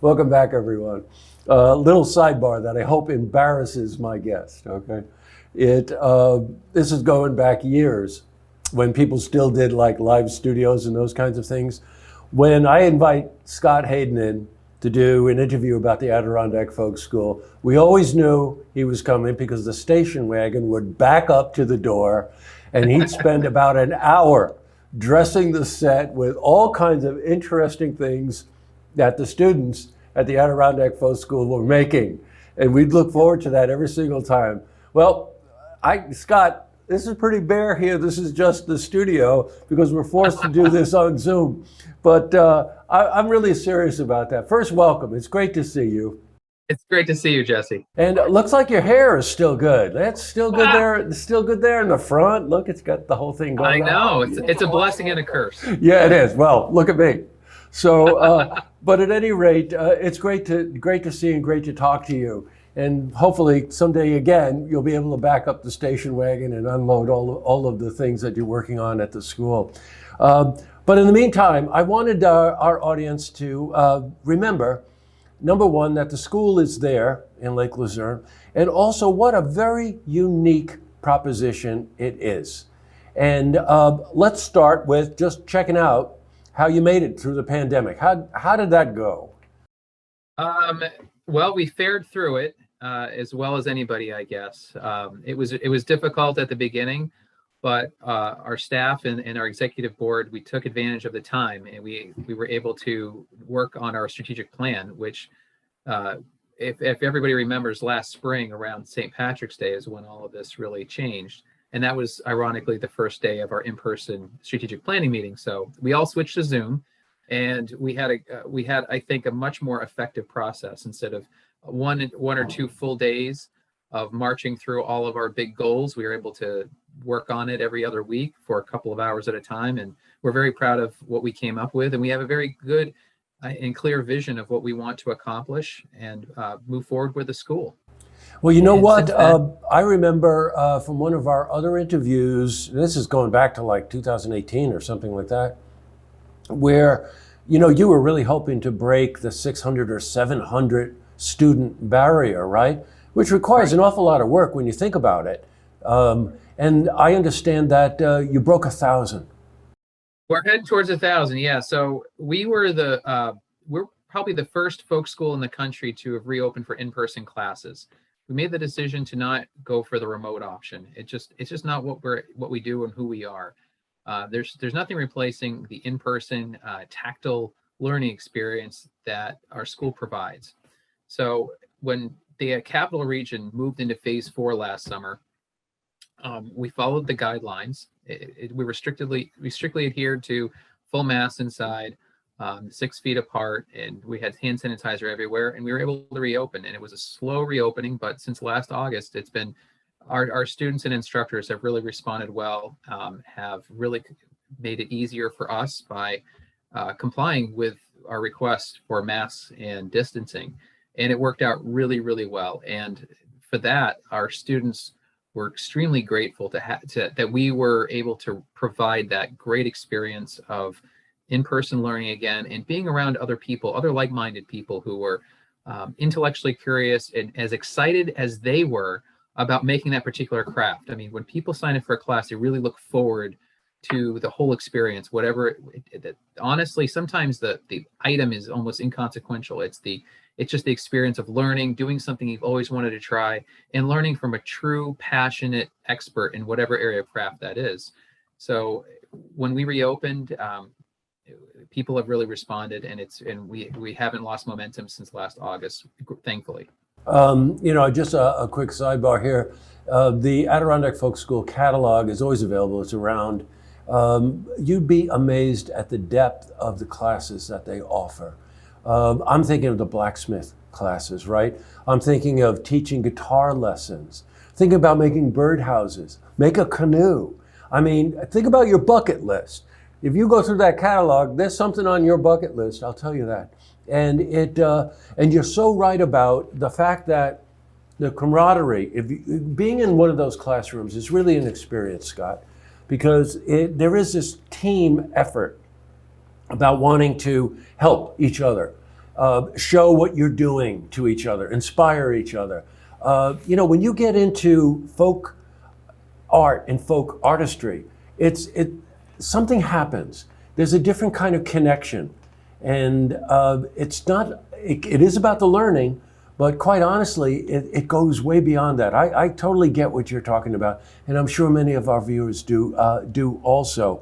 Welcome back, everyone. Little sidebar that I hope embarrasses my guest, okay? This is going back years when people still did like live studios and those kinds of things. When I invite Scott Hayden in to do an interview about the Adirondack Folk School, we always knew he was coming because the station wagon would back up to the door and he'd spend about an hour dressing the set with all kinds of interesting things that the students at the Adirondack Folk School were making. And we'd look forward to that every single time. Well, Scott, this is pretty bare here. This is just the studio because we're forced to do this on Zoom. But I'm really serious about that. First, welcome. It's great to see you. It's great to see you, Jesse. And it looks like your hair is still good. That's still good there. It's still good there in the front. Look, it's got the whole thing going on. I know. It's a blessing and a curse. Yeah, it is. Well, look at me. So, but at any rate, it's great to see and great to talk to you. And hopefully someday again, you'll be able to back up the station wagon and unload all of the things that you're working on at the school. But in the meantime, I wanted our audience to remember, number one, that the school is there in Lake Luzerne, and also what a very unique proposition it is. And let's start with just checking out how you made it through the pandemic. How did that go? Well, we fared through it as well as anybody, I guess. It was difficult at the beginning, but our staff and our executive board, we took advantage of the time, and we were able to work on our strategic plan, which if everybody remembers, last spring around St. Patrick's Day is when all of this really changed. And that was ironically the first day of our in-person strategic planning meeting. So we all switched to Zoom, and we had I think a much more effective process. Instead of one or two full days of marching through all of our big goals, we were able to work on it every other week for a couple of hours at a time. And we're very proud of what we came up with. And we have a very good and clear vision of what we want to accomplish and move forward with the school. Well, you know what? I remember from one of our other interviews, this is going back to like 2018 or something like that, where, you were really hoping to break the 600 or 700 student barrier, right? Which requires an awful lot of work when you think about it. And I understand that you broke 1,000. We're heading towards 1,000, yeah. So we're probably the first folk school in the country to have reopened for in-person classes. We made the decision to not go for the remote option. It's just not what we do and who we are. There's nothing replacing the in-person tactile learning experience that our school provides. So when the Capital Region moved into phase 4 last summer, we followed the guidelines. We strictly adhered to full masks inside, 6 feet apart, and we had hand sanitizer everywhere, and we were able to reopen. And it was a slow reopening, but since last August, it's been our students and instructors have really responded well, have really made it easier for us by complying with our request for masks and distancing. And it worked out really, really well. And for that, our students were extremely grateful that we were able to provide that great experience of in-person learning again and being around other people, other like-minded people who were intellectually curious and as excited as they were about making that particular craft. I mean, when people sign up for a class, they really look forward to the whole experience, whatever. Honestly, sometimes the item is almost inconsequential. It's just the experience of learning, doing something you've always wanted to try, and learning from a true, passionate expert in whatever area of craft that is. So when we reopened, people have really responded, and we haven't lost momentum since last August, thankfully. Just a quick sidebar here. The Adirondack Folk School catalog is always available. It's around. You'd be amazed at the depth of the classes that they offer. I'm thinking of the blacksmith classes, right? I'm thinking of teaching guitar lessons, thinking about making birdhouses, make a canoe. I mean, think about your bucket list. If you go through that catalog, there's something on your bucket list, I'll tell you that. And and you're so right about the fact that the camaraderie, being in one of those classrooms is really an experience, Scott, because there is this team effort about wanting to help each other. show what you're doing to each other, inspire each other. When you get into folk art and folk artistry, it something happens. There's a different kind of connection, and it's not. It is about the learning, but quite honestly, it goes way beyond that. I totally get what you're talking about, and I'm sure many of our viewers do also.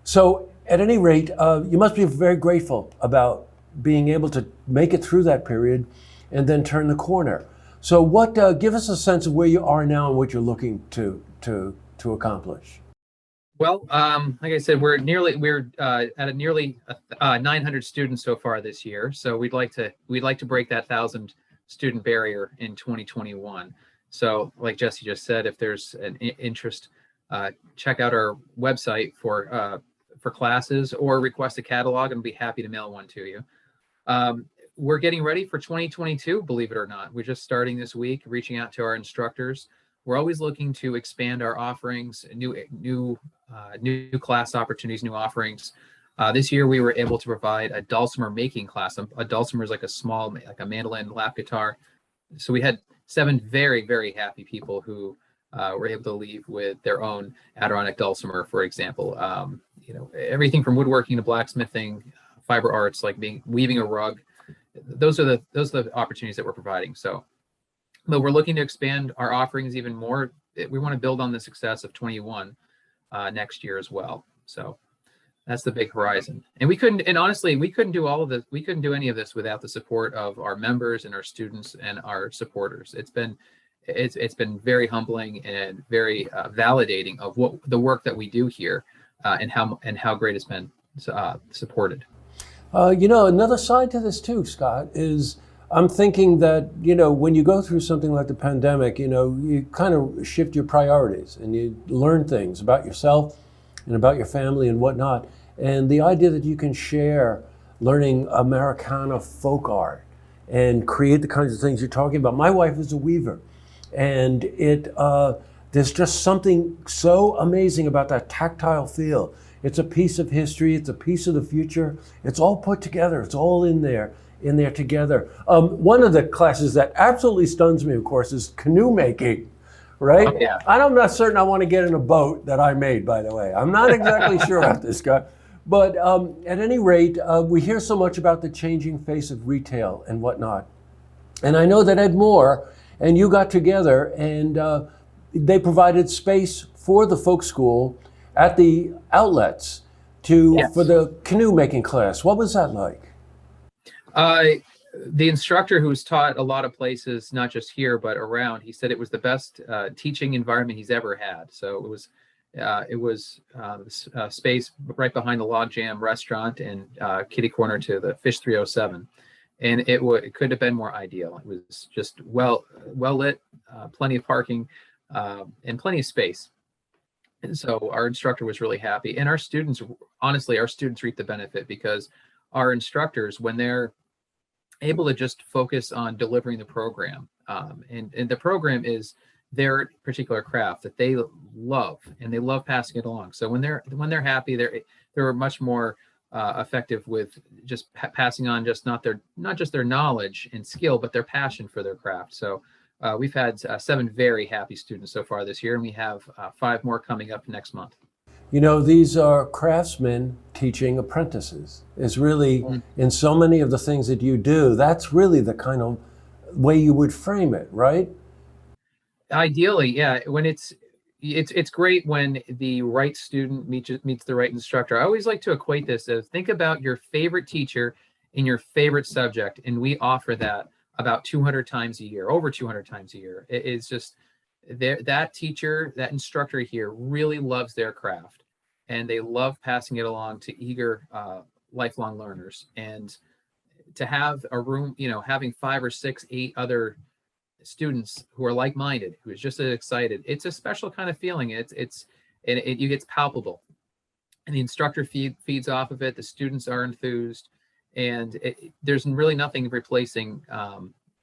So at any rate, you must be very grateful about being able to make it through that period and then turn the corner. So give us a sense of where you are now and what you're looking to accomplish. Well, like I said, we're at nearly 900 students so far this year. So we'd like to break that 1,000 student barrier in 2021. So, like Jesse just said, if there's an interest, check out our website for classes or request a catalog, and be happy to mail one to you. We're getting ready for 2022, believe it or not. We're just starting this week, reaching out to our instructors. We're always looking to expand our offerings, new class opportunities, new offerings. This year, we were able to provide a dulcimer making class. A dulcimer is like a mandolin lap guitar. So we had 7 very, very happy people who were able to leave with their own Adirondack dulcimer, for example. Everything from woodworking to blacksmithing, fiber arts, like weaving a rug. Those are the opportunities that we're providing. So. But we're looking to expand our offerings even more. We want to build on the success of 21 next year as well. So that's the big horizon. And honestly, we couldn't do all of this. We couldn't do any of this without the support of our members and our students and our supporters. It's been very humbling and very validating of what the work that we do here and how great it's been supported. Another side to this too, Scott, is I'm thinking that, when you go through something like the pandemic, you kind of shift your priorities and you learn things about yourself and about your family and whatnot. And the idea that you can share learning Americana folk art and create the kinds of things you're talking about. My wife is a weaver, and there's just something so amazing about that tactile feel. It's a piece of history. It's a piece of the future. It's all put together. It's all in there together. One of the classes that absolutely stuns me, of course, is canoe making, right? Oh, yeah. I'm not certain I want to get in a boat that I made, by the way. I'm not exactly sure about this guy. But at any rate, we hear so much about the changing face of retail and whatnot. And I know that Ed Moore and you got together and they provided space for the folk school at the outlets for the canoe making class. What was that like? The instructor who's taught a lot of places, not just here, but around, he said it was the best teaching environment he's ever had. So it was space right behind the Log Jam restaurant and kitty corner to the Fish 307. And it couldn't have been more ideal. It was just well lit, plenty of parking, and plenty of space. And so our instructor was really happy. And our students reap the benefit because our instructors, when they're able to just focus on delivering the program, and the program is their particular craft that they love, and they love passing it along. So when they're happy, they're much more effective with just passing on not just their knowledge and skill, but their passion for their craft. So we've had 7 very happy students so far this year, and we have 5 more coming up next month. These are craftsmen teaching apprentices. It's really, in so many of the things that you do, that's really the kind of way you would frame it, right? Ideally, yeah. When it's great when the right student meets the right instructor. I always like to equate this as, think about your favorite teacher in your favorite subject, and we offer that about 200 times a year, over 200 times a year. It is just that teacher, that instructor here really loves their craft, and they love passing it along to eager lifelong learners. And to have a room, having 5 or 6, 8 other students who are like-minded, who is just as excited, it's a special kind of feeling. It gets palpable, and the instructor feeds off of it. The students are enthused, and there's really nothing replacing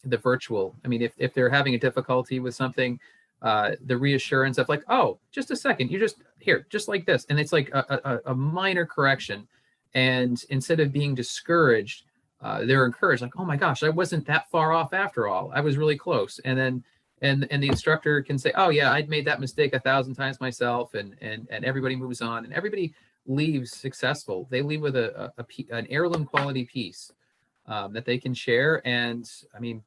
the virtual. I mean, if they're having a difficulty with something, the reassurance of like, oh, just a second, you just like this, and it's like a minor correction, and instead of being discouraged, they're encouraged, like, oh my gosh, I wasn't that far off after all. I was really close. And then and the instructor can say, oh yeah, I'd made that mistake 1,000 times myself, and everybody moves on, and everybody leaves successful. They leave with an heirloom quality piece that they can share, and I mean,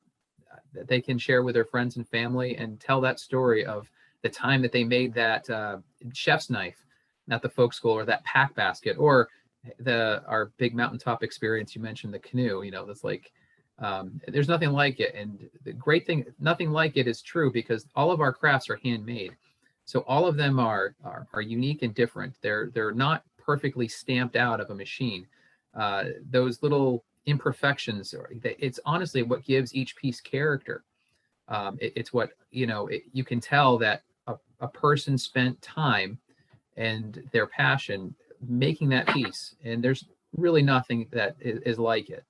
that they can share with their friends and family, and tell that story of the time that they made that chef's knife at the folk school, or that pack basket, or our big mountaintop experience. You mentioned the canoe. That's like, there's nothing like it. And the great thing, nothing like it is true, because all of our crafts are handmade. So all of them are unique and different. They're not perfectly stamped out of a machine. Those little imperfections, it's honestly what gives each piece character. It's what, you can tell that a person spent time and their passion making that piece, and there's really nothing that is like it.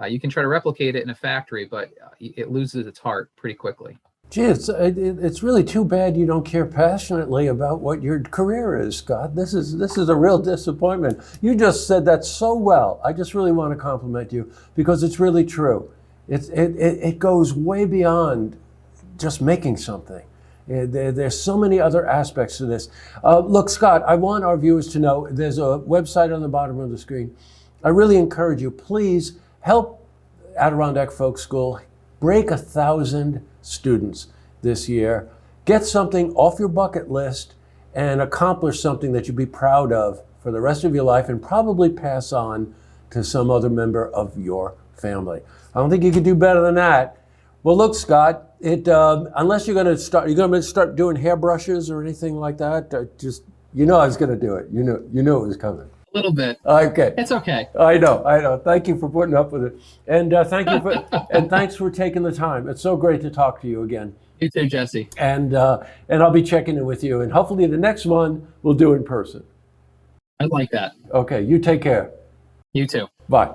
You can try to replicate it in a factory, but it loses its heart pretty quickly. Gee, it's really too bad you don't care passionately about what your career is, Scott. This is a real disappointment. You just said that so well. I just really want to compliment you, because it's really true. It goes way beyond just making something. There's so many other aspects to this. Look, Scott, I want our viewers to know there's a website on the bottom of the screen. I really encourage you, please help Adirondack Folk School break 1,000 students this year. Get something off your bucket list and accomplish something that you'd be proud of for the rest of your life, and probably pass on to some other member of your family. I don't think you could do better than that. Well, look, Scott, unless you're going to start doing hairbrushes or anything like that, I was going to do it. You knew it was coming. A little bit. Okay. It's okay. I know. Thank you for putting up with it, and thanks for taking the time. It's so great to talk to you again. You too, Jesse. And I'll be checking in with you, and hopefully the next one we'll do in person. I like that. Okay. You take care. You too. Bye.